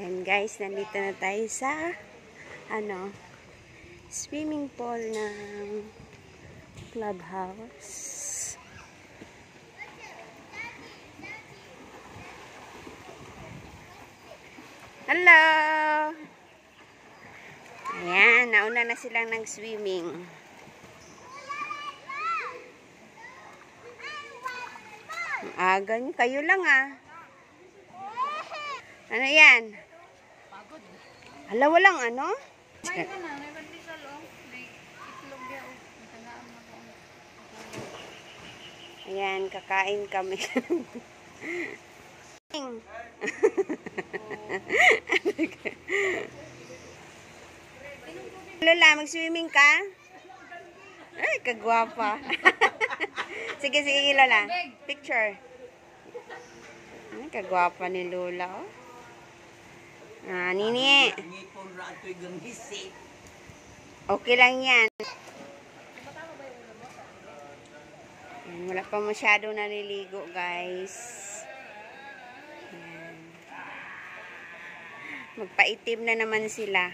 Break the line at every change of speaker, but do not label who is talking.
And guys, nandito na tayo sa swimming pool ng clubhouse. Hello! Ayan, nauna na silang nag-swimming. Aga nyo, kayo lang Ano yan?
Pagod.
Hala, walang ano?
May ka na, may pandesal may itlog ya
Ayan, kakain kami. Lola, mag-swimming ka? Ay, kagwapa. Sige, Lola. Picture. Ay, kagwapa ni Lola, Nini. Okay lang yan. Wala pa masyado naliligo, guys. Ayan. Magpaitim na naman sila.